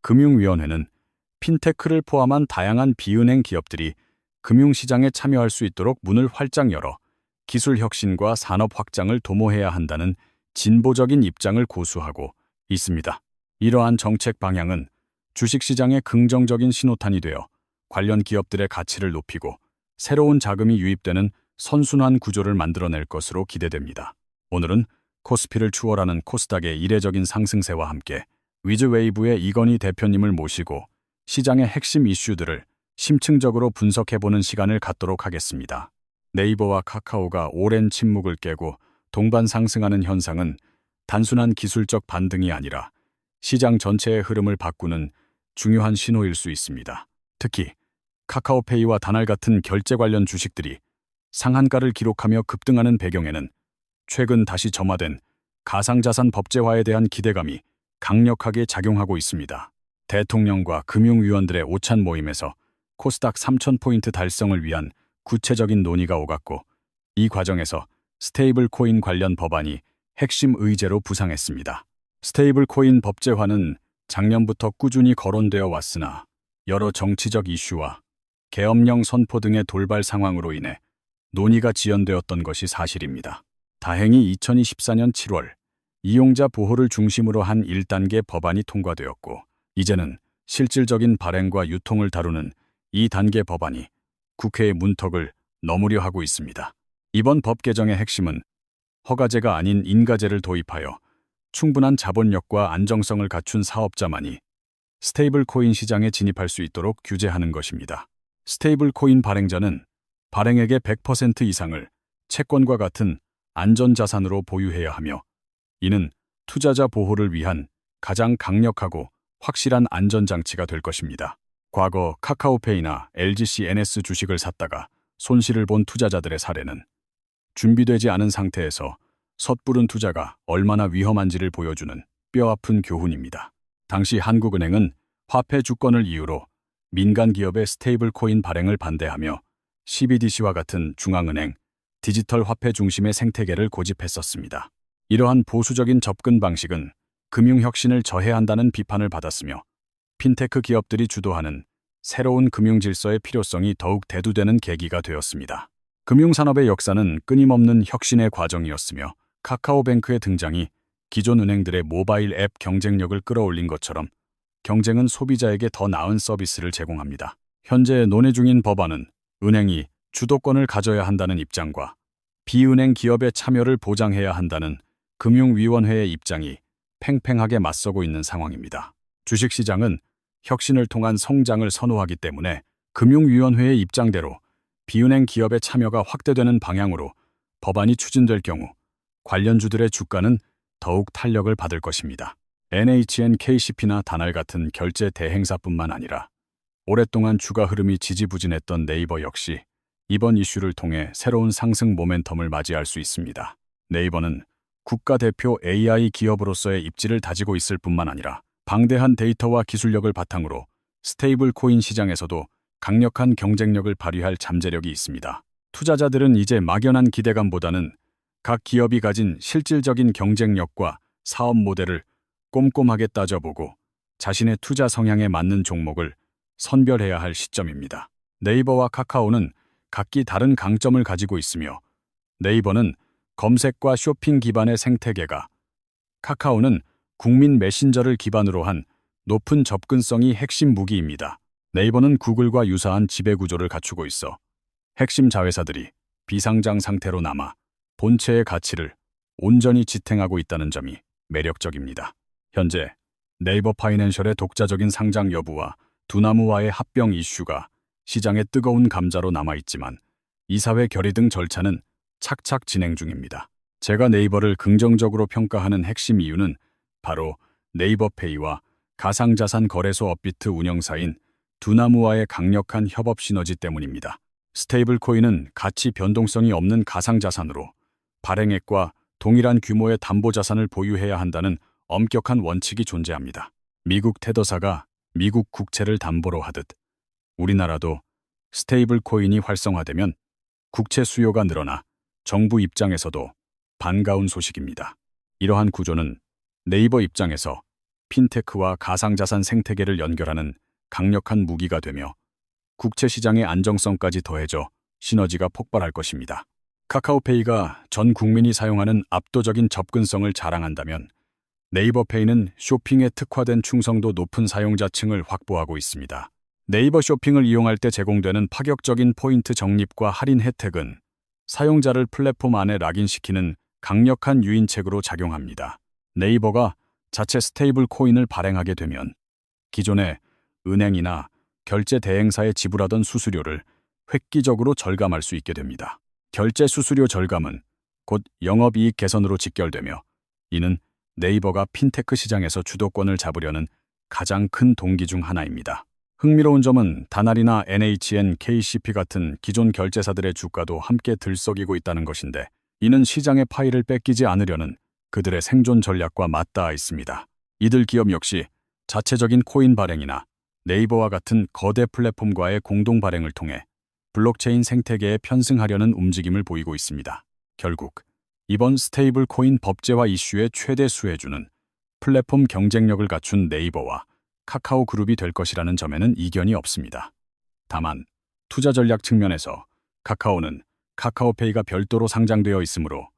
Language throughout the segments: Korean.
금융위원회는 핀테크를 포함한 다양한 비은행 기업들이 금융시장에 참여할 수 있도록 문을 활짝 열어 기술 혁신과 산업 확장을 도모해야 한다는 진보적인 입장을 고수하고 있습니다. 이러한 정책 방향은 주식시장의 긍정적인 신호탄이 되어 관련 기업들의 가치를 높이고 새로운 자금이 유입되는 선순환 구조를 만들어낼 것으로 기대됩니다. 오늘은 코스피를 추월하는 코스닥의 이례적인 상승세와 함께 위즈웨이브의 이건희 대표님을 모시고 시장의 핵심 이슈들을 심층적으로 분석해보는 시간을 갖도록 하겠습니다. 네이버와 카카오가 오랜 침묵을 깨고 동반 상승하는 현상은 단순한 기술적 반등이 아니라 시장 전체의 흐름을 바꾸는 중요한 신호일 수 있습니다. 특히 카카오페이와 다날 같은 결제 관련 주식들이 상한가를 기록하며 급등하는 배경에는 최근 다시 점화된 가상자산 법제화에 대한 기대감이 강력하게 작용하고 있습니다. 대통령과 금융위원들의 오찬 모임에서 코스닥 3,000포인트 달성을 위한 구체적인 논의가 오갔고, 이 과정에서 스테이블 코인 관련 법안이 핵심 의제로 부상했습니다. 스테이블 코인 법제화는 작년부터 꾸준히 거론되어 왔으나 여러 정치적 이슈와 계엄령 선포 등의 돌발 상황으로 인해 논의가 지연되었던 것이 사실입니다. 다행히 2024년 7월 이용자 보호를 중심으로 한 1단계 법안이 통과되었고, 이제는 실질적인 발행과 유통을 다루는 2단계 법안이 국회의 문턱을 넘으려 하고 있습니다. 이번 법 개정의 핵심은 허가제가 아닌 인가제를 도입하여 충분한 자본력과 안정성을 갖춘 사업자만이 스테이블 코인 시장에 진입할 수 있도록 규제하는 것입니다. 스테이블 코인 발행자는 발행액의 100% 이상을 채권과 같은 안전자산으로 보유해야 하며, 이는 투자자 보호를 위한 가장 강력하고 확실한 안전장치가 될 것입니다. 과거 카카오페이나 LGCNS 주식을 샀다가 손실을 본 투자자들의 사례는 준비되지 않은 상태에서 섣부른 투자가 얼마나 위험한지를 보여주는 뼈아픈 교훈입니다. 당시 한국은행은 화폐 주권을 이유로 민간 기업의 스테이블 코인 발행을 반대하며 CBDC와 같은 중앙은행, 디지털 화폐 중심의 생태계를 고집했었습니다. 이러한 보수적인 접근 방식은 금융혁신을 저해한다는 비판을 받았으며, 핀테크 기업들이 주도하는 새로운 금융질서의 필요성이 더욱 대두되는 계기가 되었습니다. 금융산업의 역사는 끊임없는 혁신의 과정이었으며, 카카오뱅크의 등장이 기존 은행들의 모바일 앱 경쟁력을 끌어올린 것처럼 경쟁은 소비자에게 더 나은 서비스를 제공합니다. 현재 논의 중인 법안은 은행이 주도권을 가져야 한다는 입장과 비은행 기업의 참여를 보장해야 한다는 금융위원회의 입장이 팽팽하게 맞서고 있는 상황입니다. 주식시장은 혁신을 통한 성장을 선호하기 때문에 금융위원회의 입장대로 비은행 기업의 참여가 확대되는 방향으로 법안이 추진될 경우 관련주들의 주가는 더욱 탄력을 받을 것입니다. NHNKCP나 다날 같은 결제 대행사뿐만 아니라 오랫동안 주가 흐름이 지지부진했던 네이버 역시 이번 이슈를 통해 새로운 상승 모멘텀을 맞이할 수 있습니다. 네이버는 국가대표 AI 기업으로서의 입지를 다지고 있을 뿐만 아니라 방대한 데이터와 기술력을 바탕으로 스테이블 코인 시장에서도 강력한 경쟁력을 발휘할 잠재력이 있습니다. 투자자들은 이제 막연한 기대감보다는 각 기업이 가진 실질적인 경쟁력과 사업 모델을 꼼꼼하게 따져보고 자신의 투자 성향에 맞는 종목을 선별해야 할 시점입니다. 네이버와 카카오는 각기 다른 강점을 가지고 있으며, 네이버는 검색과 쇼핑 기반의 생태계가, 카카오는 국민 메신저를 기반으로 한 높은 접근성이 핵심 무기입니다. 네이버는 구글과 유사한 지배구조를 갖추고 있어 핵심 자회사들이 비상장 상태로 남아 본체의 가치를 온전히 지탱하고 있다는 점이 매력적입니다. 현재 네이버 파이낸셜의 독자적인 상장 여부와 두나무와의 합병 이슈가 시장의 뜨거운 감자로 남아있지만 이사회 결의 등 절차는 착착 진행 중입니다. 제가 네이버를 긍정적으로 평가하는 핵심 이유는 바로 네이버페이와 가상자산 거래소 업비트 운영사인 두나무와의 강력한 협업 시너지 때문입니다. 스테이블 코인은 가치 변동성이 없는 가상자산으로 발행액과 동일한 규모의 담보자산을 보유해야 한다는 엄격한 원칙이 존재합니다. 미국 테더사가 미국 국채를 담보로 하듯 우리나라도 스테이블 코인이 활성화되면 국채 수요가 늘어나 정부 입장에서도 반가운 소식입니다. 이러한 구조는 네이버 입장에서 핀테크와 가상자산 생태계를 연결하는 강력한 무기가 되며 국채 시장의 안정성까지 더해져 시너지가 폭발할 것입니다. 카카오페이가 전 국민이 사용하는 압도적인 접근성을 자랑한다면 네이버페이는 쇼핑에 특화된 충성도 높은 사용자층을 확보하고 있습니다. 네이버 쇼핑을 이용할 때 제공되는 파격적인 포인트 적립과 할인 혜택은 사용자를 플랫폼 안에 락인시키는 강력한 유인책으로 작용합니다. 네이버가 자체 스테이블 코인을 발행하게 되면 기존의 은행이나 결제 대행사에 지불하던 수수료를 획기적으로 절감할 수 있게 됩니다. 결제 수수료 절감은 곧 영업이익 개선으로 직결되며 이는 네이버가 핀테크 시장에서 주도권을 잡으려는 가장 큰 동기 중 하나입니다. 흥미로운 점은 다날이나 NHN, KCP 같은 기존 결제사들의 주가도 함께 들썩이고 있다는 것인데 이는 시장의 파이를 뺏기지 않으려는 그들의 생존 전략과 맞닿아 있습니다. 이들 기업 역시 자체적인 코인 발행이나 네이버와 같은 거대 플랫폼과의 공동 발행을 통해 블록체인 생태계에 편승하려는 움직임을 보이고 있습니다. 결국 이번 스테이블 코인 법제화 이슈의 최대 수혜주는 플랫폼 경쟁력을 갖춘 네이버와 카카오 그룹이 될 것이라는 점에는 이견이 없습니다. 다만 투자 전략 측면에서 카카오는 카카오페이가 별도로 상장되어 있으므로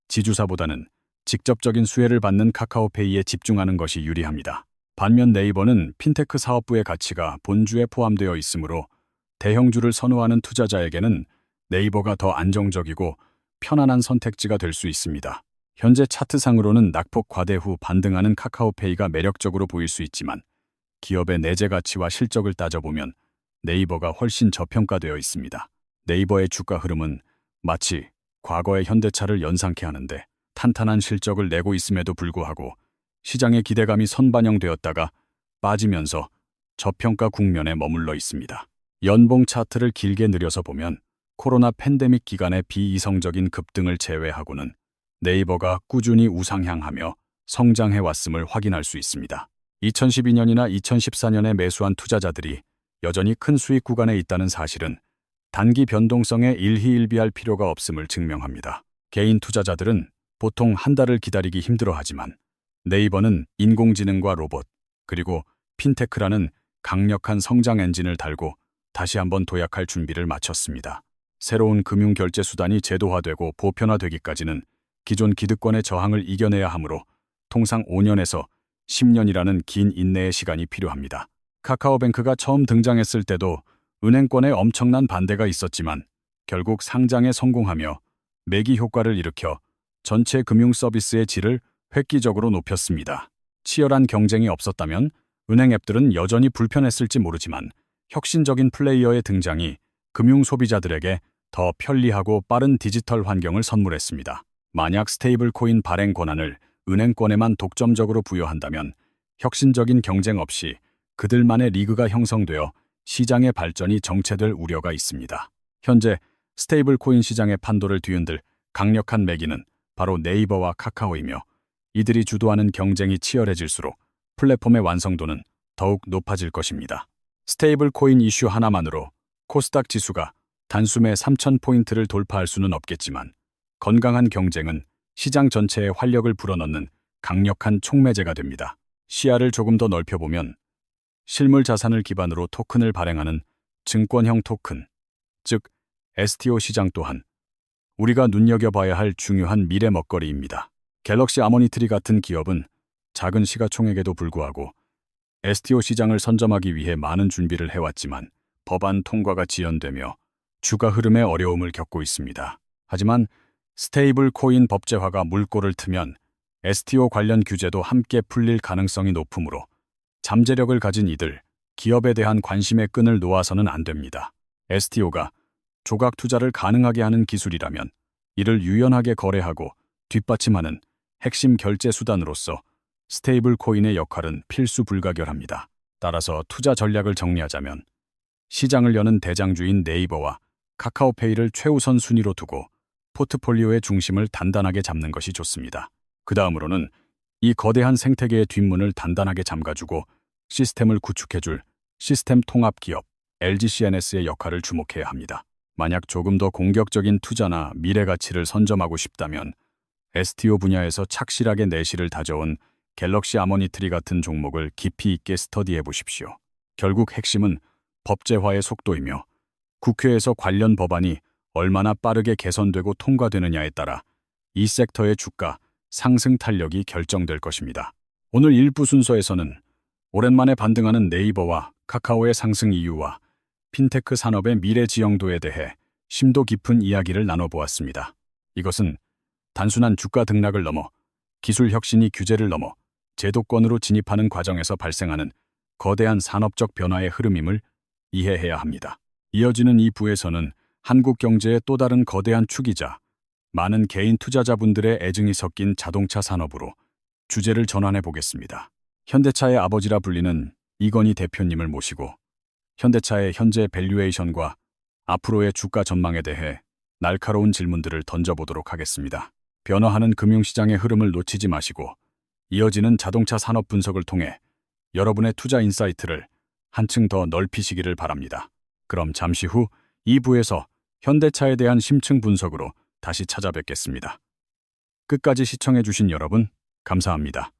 지주사보다는 직접적인 수혜를 받는 카카오페이에 집중하는 것이 유리합니다. 반면 네이버는 핀테크 사업부의 가치가 본주에 포함되어 있으므로 대형주를 선호하는 투자자에게는 네이버가 더 안정적이고 편안한 선택지가 될 수 있습니다. 현재 차트상으로는 낙폭 과대 후 반등하는 카카오페이가 매력적으로 보일 수 있지만 기업의 내재 가치와 실적을 따져보면 네이버가 훨씬 저평가되어 있습니다. 네이버의 주가 흐름은 마치 과거의 현대차를 연상케 하는데 탄탄한 실적을 내고 있음에도 불구하고 시장의 기대감이 선반영되었다가 빠지면서 저평가 국면에 머물러 있습니다. 연봉 차트를 길게 늘여서 보면 코로나 팬데믹 기간의 비이성적인 급등을 제외하고는 네이버가 꾸준히 우상향하며 성장해왔음을 확인할 수 있습니다. 2012년이나 2014년에 매수한 투자자들이 여전히 큰 수익 구간에 있다는 사실은 단기 변동성에 일희일비할 필요가 없음을 증명합니다. 개인 투자자들은 보통 한 달을 기다리기 힘들어하지만 네이버는 인공지능과 로봇, 그리고 핀테크라는 강력한 성장 엔진을 달고 다시 한번 도약할 준비를 마쳤습니다. 새로운 금융 결제 수단이 제도화되고 보편화되기까지는 기존 기득권의 저항을 이겨내야 하므로 통상 5년에서 10년이라는 긴 인내의 시간이 필요합니다. 카카오뱅크가 처음 등장했을 때도 은행권에 엄청난 반대가 있었지만 결국 상장에 성공하며 매기 효과를 일으켜 전체 금융 서비스의 질을 획기적으로 높였습니다. 치열한 경쟁이 없었다면 은행 앱들은 여전히 불편했을지 모르지만 혁신적인 플레이어의 등장이 금융 소비자들에게 더 편리하고 빠른 디지털 환경을 선물했습니다. 만약 스테이블 코인 발행 권한을 은행권에만 독점적으로 부여한다면 혁신적인 경쟁 없이 그들만의 리그가 형성되어 시장의 발전이 정체될 우려가 있습니다. 현재 스테이블 코인 시장의 판도를 뒤흔들 강력한 매기는 바로 네이버와 카카오이며 이들이 주도하는 경쟁이 치열해질수록 플랫폼의 완성도는 더욱 높아질 것입니다. 스테이블 코인 이슈 하나만으로 코스닥 지수가 단숨에 3,000포인트를 돌파할 수는 없겠지만 건강한 경쟁은 시장 전체에 활력을 불어넣는 강력한 촉매제가 됩니다. 시야를 조금 더 넓혀보면 실물 자산을 기반으로 토큰을 발행하는 증권형 토큰, 즉 STO 시장 또한 우리가 눈여겨봐야 할 중요한 미래 먹거리입니다. 갤럭시 아모니트리 같은 기업은 작은 시가총액에도 불구하고 STO 시장을 선점하기 위해 많은 준비를 해왔지만 법안 통과가 지연되며 주가 흐름에 어려움을 겪고 있습니다. 하지만 스테이블 코인 법제화가 물꼬를 트면 STO 관련 규제도 함께 풀릴 가능성이 높으므로 잠재력을 가진 이들, 기업에 대한 관심의 끈을 놓아서는 안 됩니다. STO가 조각 투자를 가능하게 하는 기술이라면 이를 유연하게 거래하고 뒷받침하는 핵심 결제 수단으로서 스테이블 코인의 역할은 필수 불가결합니다. 따라서 투자 전략을 정리하자면 시장을 여는 대장주인 네이버와 카카오페이를 최우선 순위로 두고 포트폴리오의 중심을 단단하게 잡는 것이 좋습니다. 그 다음으로는 이 거대한 생태계의 뒷문을 단단하게 잠가주고 시스템을 구축해줄 시스템 통합 기업 LGCNS의 역할을 주목해야 합니다. 만약 조금 더 공격적인 투자나 미래 가치를 선점하고 싶다면 STO 분야에서 착실하게 내실을 다져온 갤럭시 아모니트리 같은 종목을 깊이 있게 스터디해 보십시오. 결국 핵심은 법제화의 속도이며 국회에서 관련 법안이 얼마나 빠르게 개선되고 통과되느냐에 따라 이 섹터의 주가 상승 탄력이 결정될 것입니다. 오늘 1부 순서에서는 오랜만에 반등하는 네이버와 카카오의 상승 이유와 핀테크 산업의 미래 지형도에 대해 심도 깊은 이야기를 나눠보았습니다. 이것은 단순한 주가 등락을 넘어 기술 혁신이 규제를 넘어 제도권으로 진입하는 과정에서 발생하는 거대한 산업적 변화의 흐름임을 이해해야 합니다. 이어지는 이 부에서는 한국 경제의 또 다른 거대한 축이자 많은 개인 투자자분들의 애증이 섞인 자동차 산업으로 주제를 전환해 보겠습니다. 현대차의 아버지라 불리는 이건희 대표님을 모시고 현대차의 현재 밸류에이션과 앞으로의 주가 전망에 대해 날카로운 질문들을 던져보도록 하겠습니다. 변화하는 금융시장의 흐름을 놓치지 마시고 이어지는 자동차 산업 분석을 통해 여러분의 투자 인사이트를 한층 더 넓히시기를 바랍니다. 그럼 잠시 후 2부에서 현대차에 대한 심층 분석으로 다시 찾아뵙겠습니다. 끝까지 시청해주신 여러분, 감사합니다.